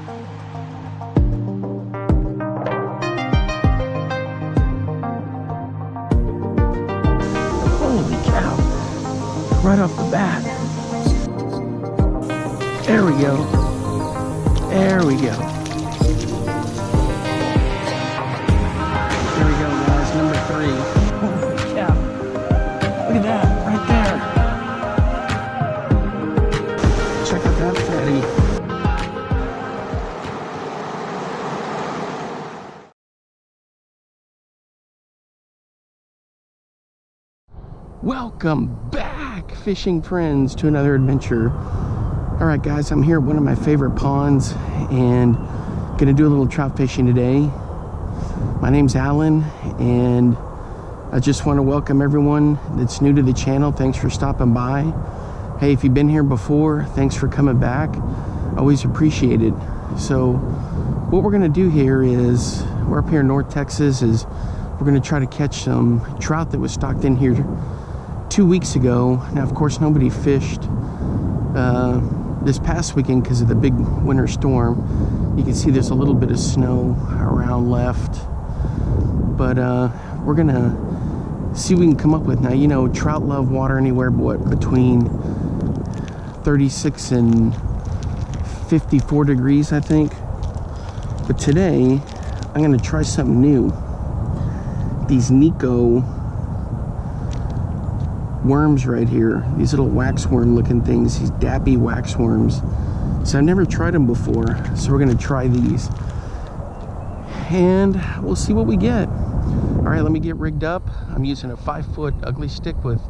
Holy cow. Right off the bat. There we go. There we go. There we go, guys. Number 3. Holy cow. Look at that. Right there. Check out that fatty. Welcome back, fishing friends, to another adventure. Alright guys, I'm here at one of my favorite ponds and gonna do a little trout fishing today. My name's Allan, and I just want to welcome everyone that's new to the channel. Thanks for stopping by. Hey, if you've been here before, thanks for coming back. Always appreciate it. So what we're gonna do here is, we're up here in North Texas, is we're gonna try to catch some trout that was stocked in here 2 weeks ago. Now, of course, nobody fished this past weekend because of the big winter storm. You can see there's a little bit of snow around left, but we're gonna see what we can come up with. Now, you know, trout love water anywhere between 36 and 54 degrees, I think. But today, I'm gonna try something new. These Nikko worms right here, these little waxworm looking things, these Dappy Waxworms. So I've never tried them before, so we're gonna try these and we'll see what we get. All right, let me get rigged up. I'm using a 5-foot ugly stick with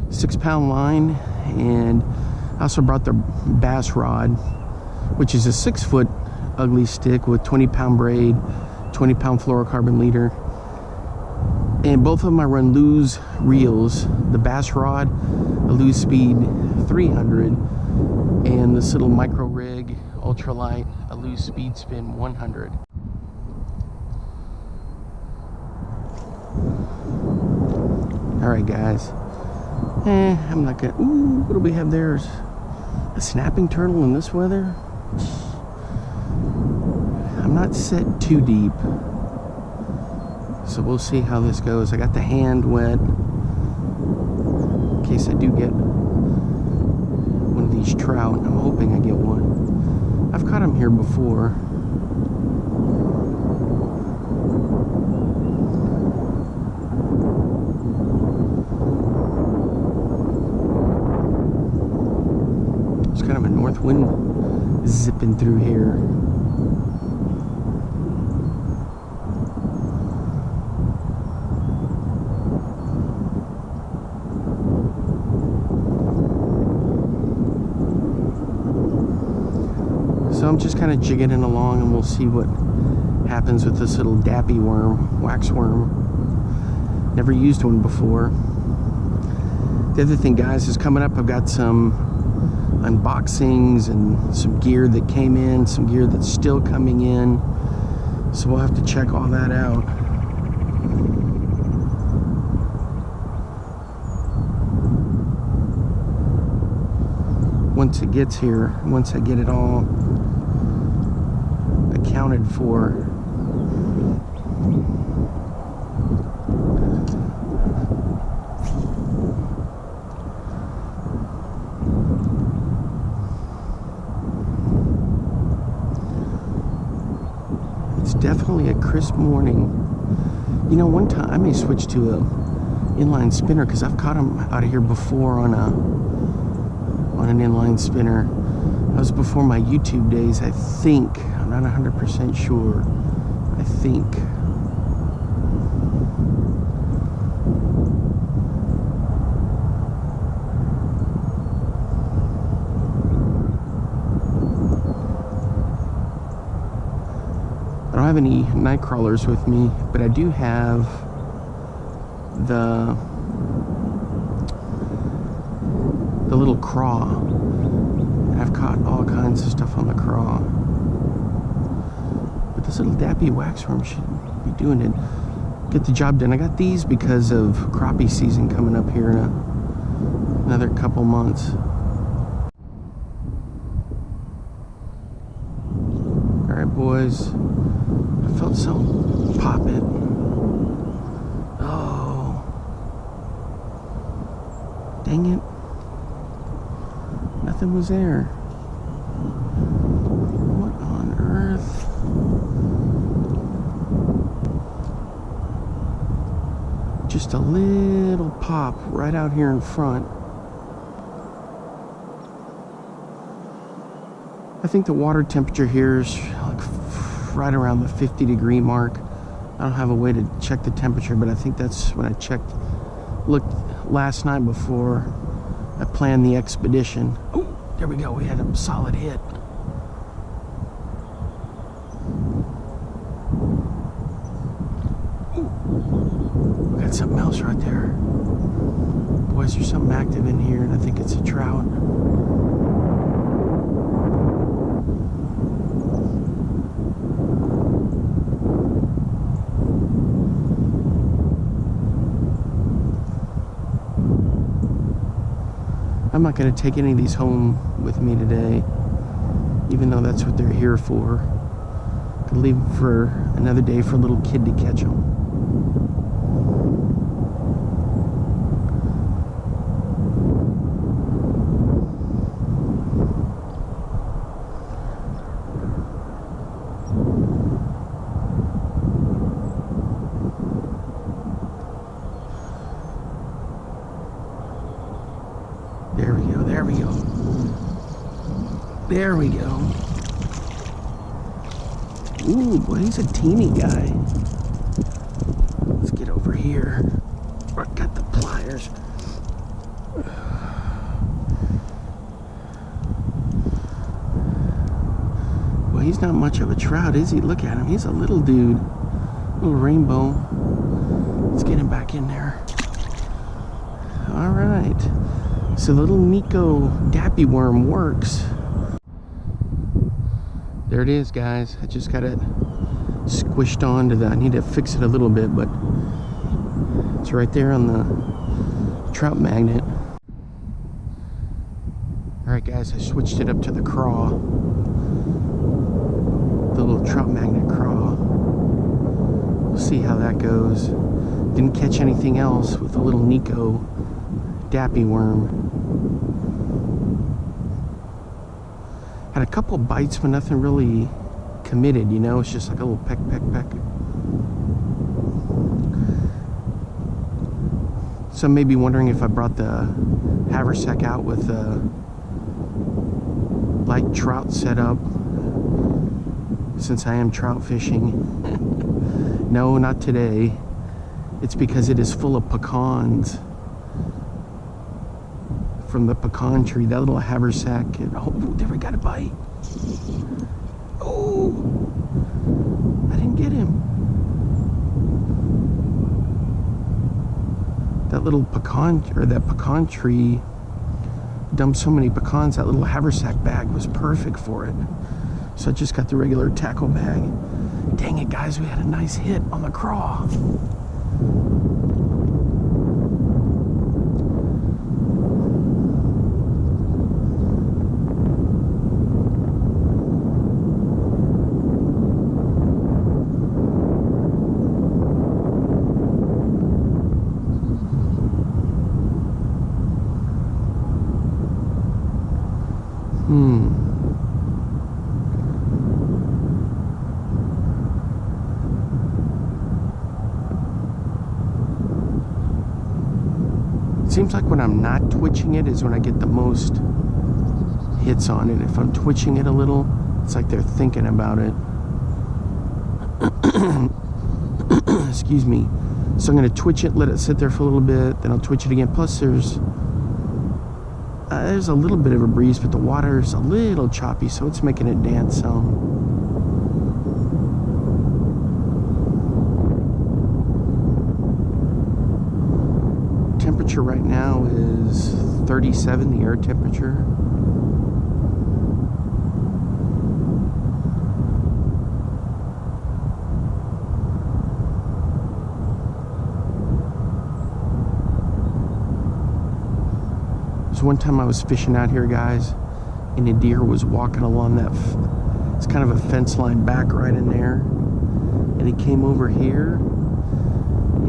6-pound line, and I also brought the bass rod, which is a 6-foot ugly stick with 20-pound braid, 20-pound fluorocarbon leader. And both of them I run Lew's reels. The bass rod, a Lew's Speed 300, and this little micro rig, ultralight, a Lew's Speed Spin 100. All right, guys. I'm not gonna. Ooh, what do we have there? A snapping turtle in this weather? I'm not set too deep, so we'll see how this goes. I got the hand wet in case I do get one of these trout. I'm hoping I get one. I've caught them here before. There's kind of a north wind zipping through here. So I'm just kind of jigging it along, and we'll see what happens with this little Dappy Waxworm. Never used one before. The other thing, guys, is coming up, I've got some unboxings and some gear that came in, some gear that's still coming in. So we'll have to check all that out. Once it gets here, once I get it all accounted for. It's definitely a crisp morning. You know, one time I may switch to a inline spinner, because I've caught them out of here before on an inline spinner. That was before my YouTube days, I think. I'm not 100% sure. I think. I don't have any night crawlers with me, but I do have the little craw. I've caught all kinds of stuff on the craw. But this little Dappy Waxworm should be doing it. Get the job done. I got these because of crappie season coming up here in another couple months. boys. I felt something pop it. Oh. Dang it. Nothing was there. What on earth? Just a little pop right out here in front. I think the water temperature here is like right around the 50-degree mark. I don't have a way to check the temperature, but I think that's when I looked last night before I planned the expedition. Oh, there we go. We had a solid hit. Ooh, we got something else right there. Boys, there's something active in here, and I think it's a trout. I'm not going to take any of these home with me today, even though that's what they're here for. I'm going to leave them for another day for a little kid to catch them. There we go, there we go. There we go. Ooh, boy, he's a teeny guy. Let's get over here. I got the pliers. Well, he's not much of a trout, is he? Look at him, he's a little dude. Little rainbow. Let's get him back in there. All right. So the little Nikko Dappy Worm works. There it is, guys. I just got it squished onto the, I need to fix it a little bit, but it's right there on the Trout Magnet. Alright guys, I switched it up to the craw. The little Trout Magnet Craw. We'll see how that goes. Didn't catch anything else with the little Nikko Dappy Worm. Had a couple bites, but nothing really committed, you know? It's just like a little peck, peck, peck. Some may be wondering if I brought the haversack out with the light trout setup, since I am trout fishing. No, not today. It's because it is full of pecans. From the pecan tree, that little haversack. Oh, there we got a bite. Oh, I didn't get him. That little pecan, or that pecan tree, dumped so many pecans, that little haversack bag was perfect for it. So I just got the regular tackle bag. Dang it, guys, we had a nice hit on the craw. Seems like when I'm not twitching it is when I get the most hits on it. If I'm twitching it a little, it's like they're thinking about it. Excuse me. So I'm going to twitch it, let it sit there for a little bit, then I'll twitch it again. Plus there's a little bit of a breeze, but the water's a little choppy, so it's making it dance some. Temperature right now is 37, the air temperature. So one time I was fishing out here, guys, and a deer was walking along that, it's kind of a fence line back right in there. And he came over here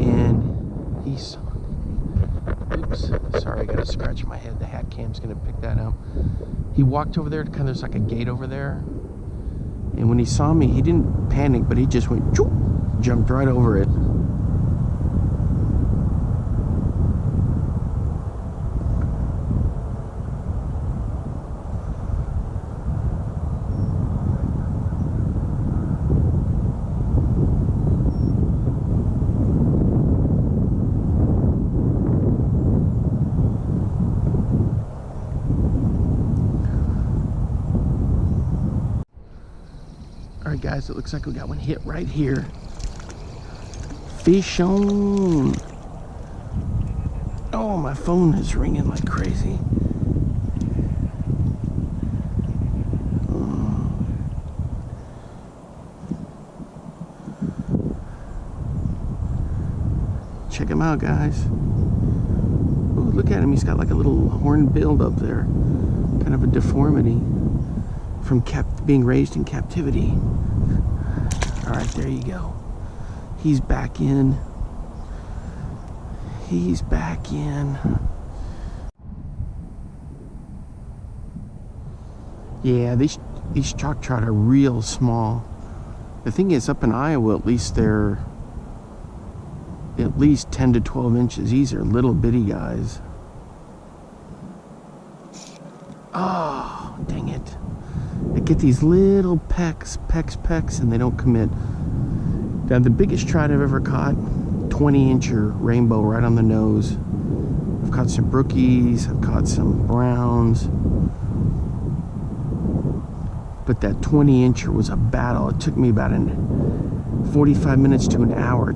and he saw, oops, sorry, I gotta scratch my head. The hat cam's gonna pick that up. He walked over there to kind of, there's like a gate over there. And when he saw me, he didn't panic, but he just went, choop, jumped right over it. Alright guys, it looks like we got one hit right here. Fish on! Oh, my phone is ringing like crazy. Check him out, guys. Oh, look at him, he's got like a little horn build up there. Kind of a deformity from being raised in captivity. All right, there you go. He's back in. He's back in. Yeah, these chalk trout are real small. The thing is, up in Iowa, at least they're at least 10 to 12 inches. These are little bitty guys. Oh, dang it. I get these little pecks, and they don't commit. Now, the biggest trout I've ever caught, 20-incher rainbow right on the nose. I've caught some brookies, I've caught some browns. But that 20-incher was a battle. It took me about 45 minutes to an hour.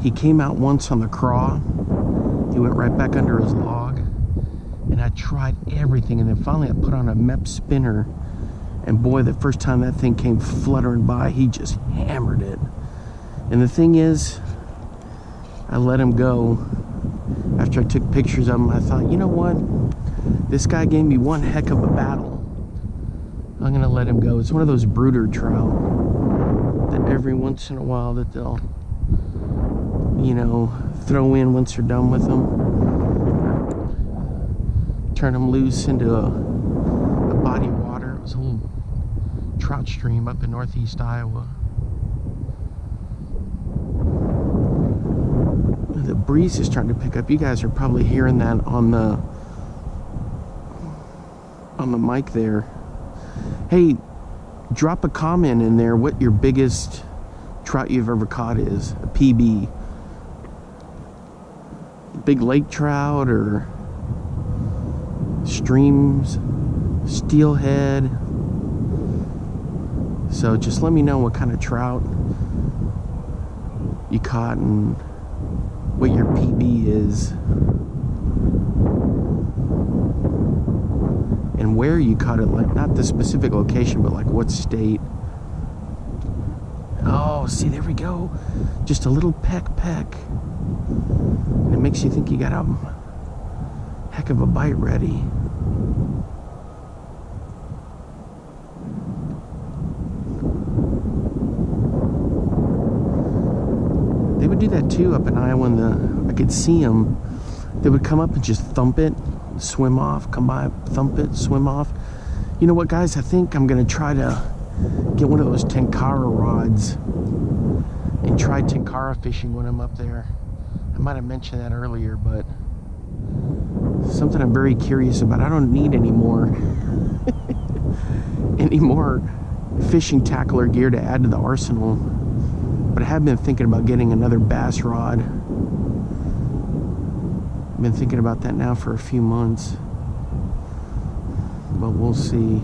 He came out once on the craw. He went right back under his log. And I tried everything. And then finally I put on a Mepps spinner. And boy, the first time that thing came fluttering by, he just hammered it. And the thing is, I let him go. After I took pictures of him, I thought, you know what? This guy gave me one heck of a battle. I'm gonna let him go. It's one of those brooder trout that every once in a while that they'll, you know, throw in once they're done with them. Turn them loose into a body of water. It was a little trout stream up in northeast Iowa. The breeze is starting to pick up. You guys are probably hearing that on the mic there. Hey, drop a comment in there what your biggest trout you've ever caught is. A PB. Big lake trout or streams, steelhead. So just let me know what kind of trout you caught and what your PB is. And where you caught it, like not the specific location, but like what state. Oh, see, there we go. Just a little peck. And it makes you think you got a heck of a bite ready. They would do that too up in Iowa when I could see them. They would come up and just thump it, swim off, come by, thump it, swim off. You know what, guys? I think I'm gonna try to get one of those tenkara rods and try tenkara fishing when I'm up there. I might have mentioned that earlier, but something I'm very curious about. I don't need any more fishing tackle or gear to add to the arsenal, but I have been thinking about getting another bass rod. I've been thinking about that now for a few months, but we'll see.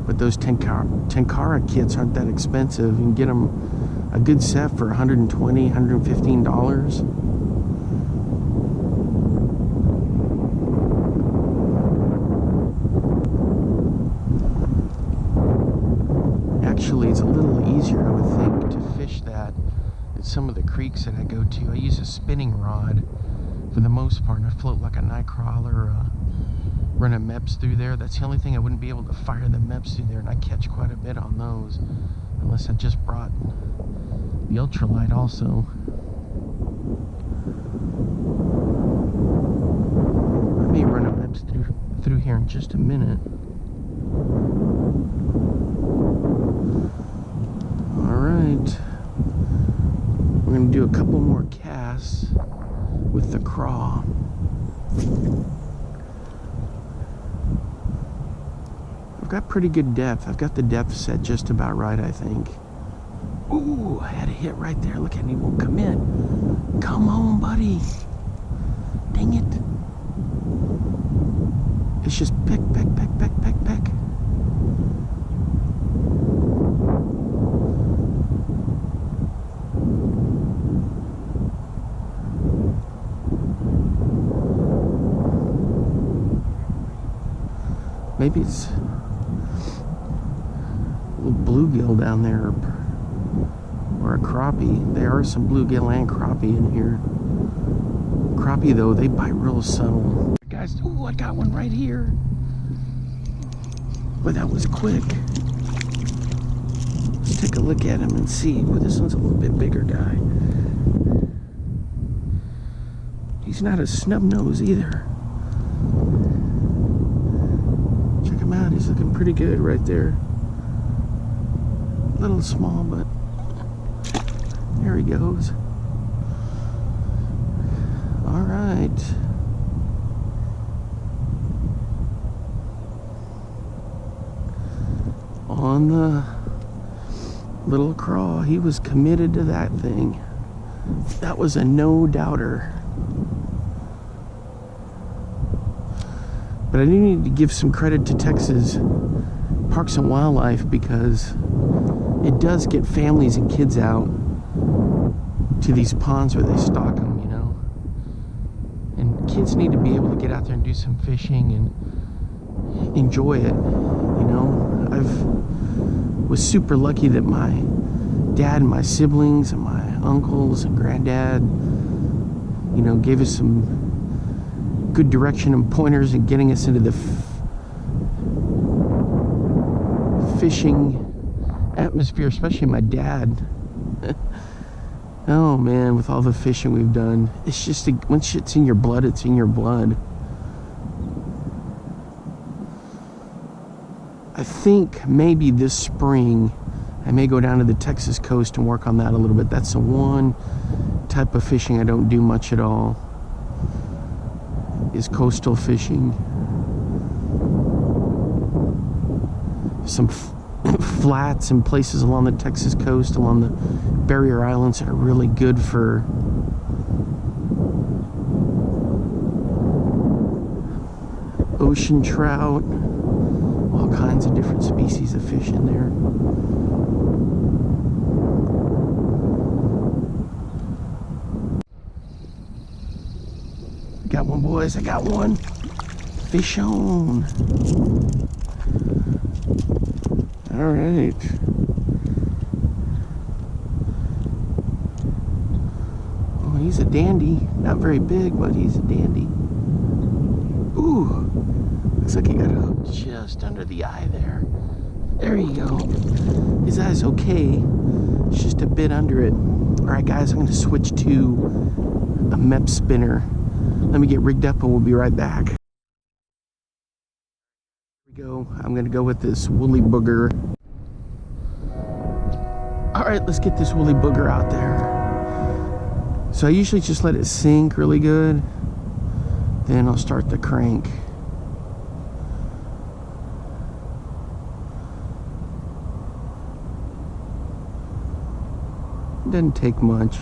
But those tenkara kits aren't that expensive. You can get them a good set for $120, $115. Actually, it's a little easier, I would think, to fish that at some of the creeks that I go to. I use a spinning rod for the most part, and I float like a night crawler, run a Mepps through there. That's the only thing I wouldn't be able to fire the Mepps through there, and I catch quite a bit on those, unless I just brought the ultralight also. I may run a Mepps through here in just a minute. Alright, we're going to do a couple more casts with the craw. I've got pretty good depth. I've got the depth set just about right, I think. Ooh, I had a hit right there. Look at me, won't come in. Come on, buddy. Dang it. It's just peck, peck, peck, peck, peck, peck. Maybe it's a little bluegill down there, or a crappie. There are some bluegill and crappie in here. Crappie, though, they bite real subtle. Guys, ooh, I got one right here. But that was quick. Let's take a look at him and see. Well, this one's a little bit bigger guy. He's not a snub nose either. Check him out. He's looking pretty good right there. A little small, but there he goes. All right. On the little craw, he was committed to that thing. That was a no-doubter. But I do need to give some credit to Texas Parks and Wildlife, because it does get families and kids out to these ponds where they stock them, you know. And kids need to be able to get out there and do some fishing and enjoy it, you know. Was super lucky that my dad and my siblings and my uncles and granddad, you know, gave us some good direction and pointers in getting us into the fishing atmosphere, especially my dad. Oh man, with all the fishing we've done, it's just, once shit's in your blood, it's in your blood. I think maybe this spring I may go down to the Texas coast and work on that a little bit. That's the one type of fishing I don't do much at all, is coastal fishing. Some flats and places along the Texas coast, along the barrier islands, that are really good for ocean trout. All kinds of different species of fish in there. I got one, boys. I got one. Fish on. All right. Oh, he's a dandy. Not very big, but he's a dandy. Ooh. Looks like he got hooked just under the eye there. There you go. His eye's okay. It's just a bit under it. All right, guys, I'm going to switch to a Mepps spinner. Let me get rigged up and we'll be right back. Here we go. I'm going to go with this woolly booger. All right, let's get this woolly booger out there. So I usually just let it sink really good. Then I'll start the crank. Doesn't take much.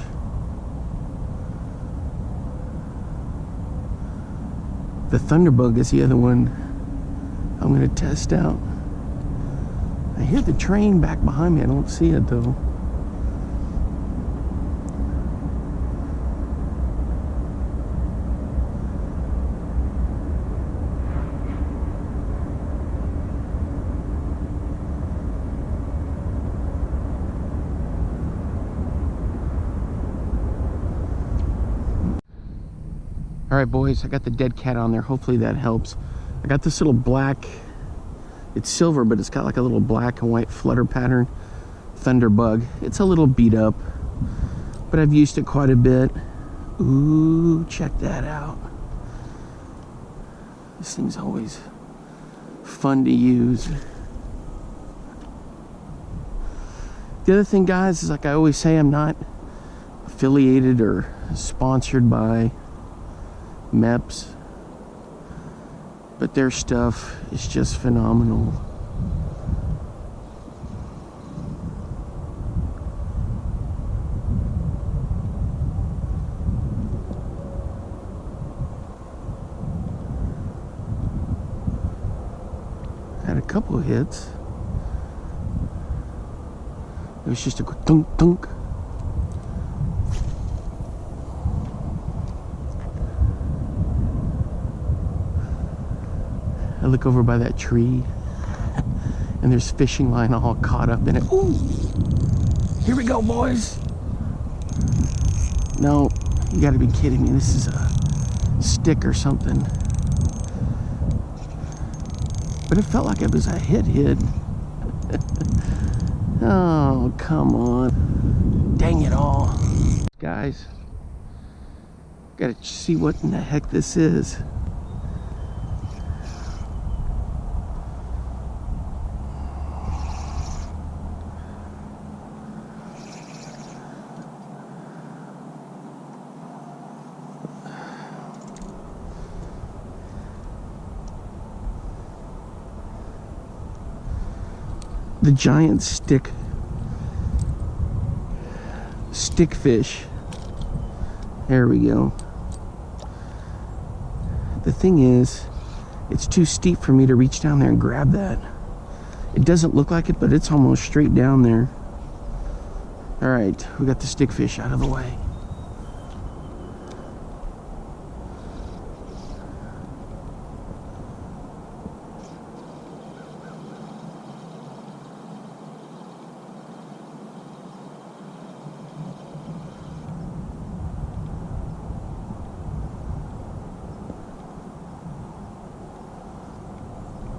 The Thunderbug is the other one I'm going to test out. I hear the train back behind me. I don't see it though. All right, boys, I got the dead cat on there. Hopefully that helps. I got this little black, it's silver, but it's got like a little black and white flutter pattern Thunderbug. It's a little beat up, but I've used it quite a bit. Ooh, check that out. This thing's always fun to use. The other thing, guys, is like I always say, I'm not affiliated or sponsored by Mepps, but their stuff is just phenomenal. Had a couple of hits. It was just a quick thunk thunk. I look over by that tree and there's fishing line all caught up in it. Ooh! Here we go, boys! No, you gotta be kidding me. This is a stick or something. But it felt like it was a hit. Oh, come on. Dang it all. Guys, gotta see what in the heck this is. The giant stickfish. There we go. The thing is, it's too steep for me to reach down there and grab that. It doesn't look like it, but it's almost straight down there. All right, we got the stickfish out of the way.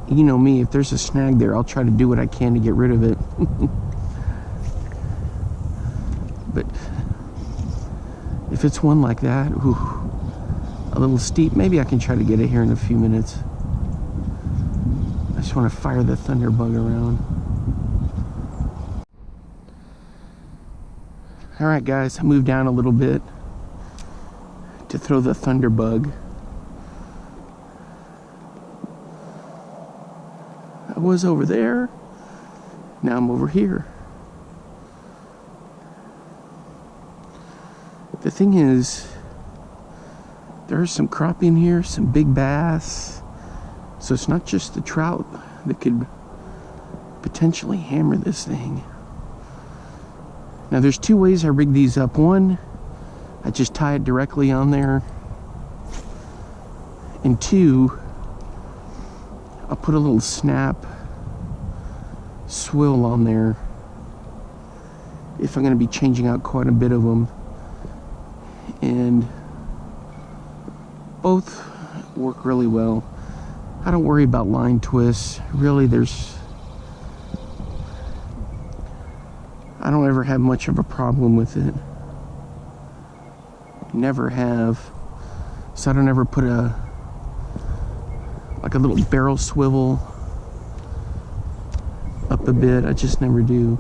You know me, if there's a snag there, I'll try to do what I can to get rid of it. But if it's one like that, ooh, a little steep, maybe I can try to get it here in a few minutes. I just want to fire the Thunderbug around. All right, guys, I moved down a little bit to throw the Thunderbug. I was over there, now I'm over here. The thing is, there's some crappie here, some big bass, so it's not just the trout that could potentially hammer this thing. Now there's two ways I rig these up. One, I just tie it directly on there, and two, I'll put a little snap swill on there if I'm going to be changing out quite a bit of them, and both work really well. I don't worry about line twists. Really, I don't ever have much of a problem with it. Never have. So I don't ever put like a little barrel swivel up a bit. I just never do.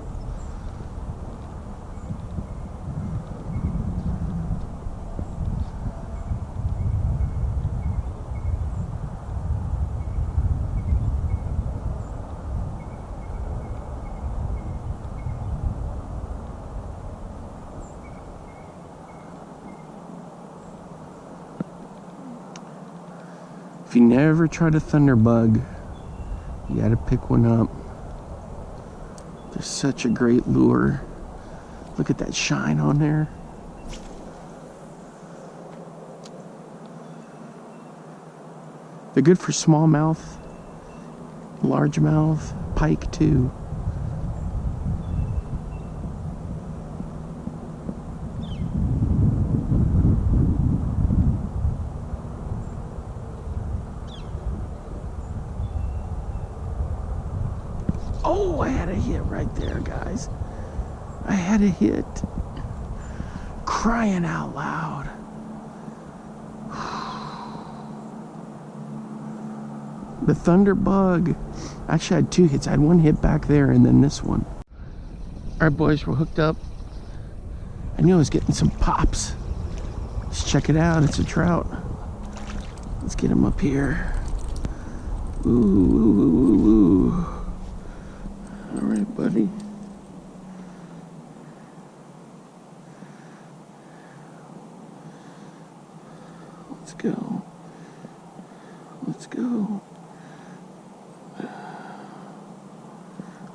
If you never tried a Thunderbug, you gotta pick one up. They're such a great lure. Look at that shine on there. They're good for smallmouth, largemouth, pike too. Oh, I had a hit right there, guys. I had a hit. Crying out loud. The Thunderbug. Actually, I had 2 hits. I had 1 hit back there and then this one. All right, boys, we're hooked up. I knew I was getting some pops. Let's check it out. It's a trout. Let's get him up here. Ooh, ooh, ooh, ooh. All right, buddy. Let's go. Let's go.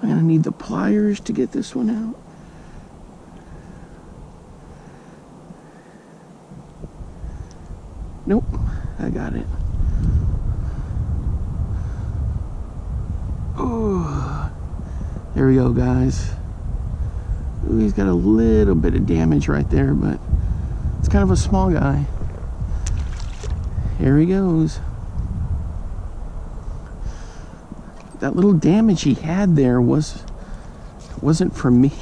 I'm gonna need the pliers to get this one out. Nope, I got it. Oh, there we go, guys. Ooh, he's got a little bit of damage right there, but it's kind of a small guy. Here he goes. That little damage he had there wasn't for me.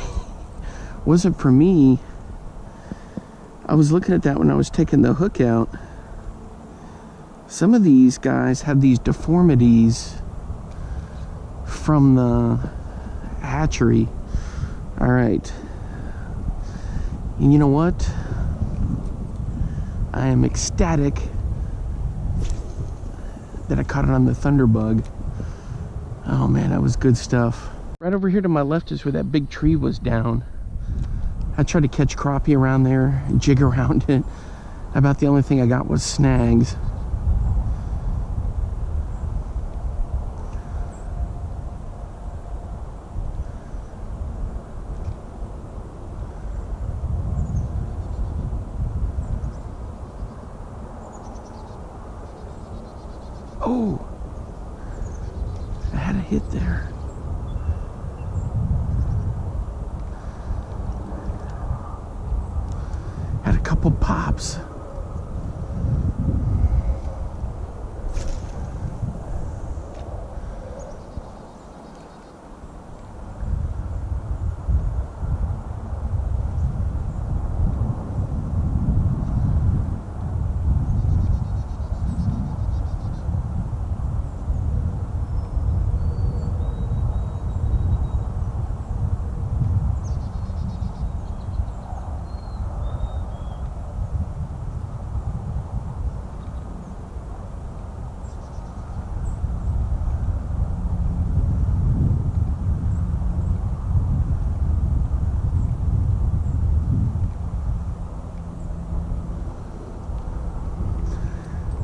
Wasn't for me. I was looking at that when I was taking the hook out. Some of these guys have these deformities from the hatchery. All right. And you know what? I am ecstatic that I caught it on the Thunderbug. Oh man, that was good stuff. Right over here to my left is where that big tree was down. I tried to catch crappie around there and jig around it. About the only thing I got was snags. Oh, I had a hit there. Had a couple pops.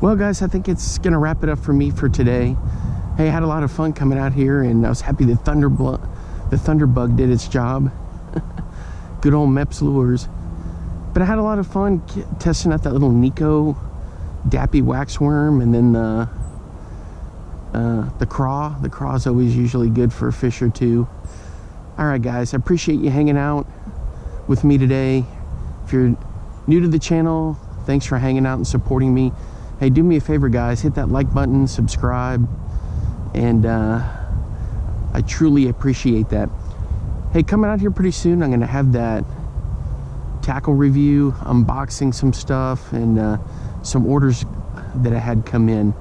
Well, guys, I think it's gonna wrap it up for me for today. Hey, I had a lot of fun coming out here, and I was happy the Thunderbug did its job. Good old Mepps lures. But I had a lot of fun testing out that little Nikko Dappy Waxworm, and then the craw. The craw is always usually good for a fish or two. All right, guys, I appreciate you hanging out with me today. If you're new to the channel, thanks for hanging out and supporting me. Hey, do me a favor, guys, hit that like button, subscribe, and I truly appreciate that. Hey, coming out here pretty soon, I'm gonna have that tackle review, unboxing some stuff, and some orders that I had come in.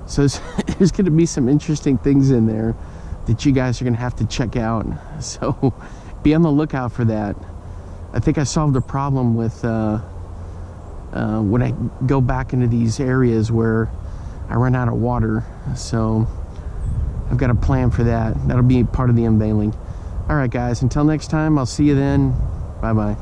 So there's gonna be some interesting things in there that you guys are gonna have to check out. So be on the lookout for that. I think I solved a problem with when I go back into these areas where I run out of water. So I've got a plan for that. That'll be part of the unveiling. All right, guys, until next time, I'll see you then. Bye-bye.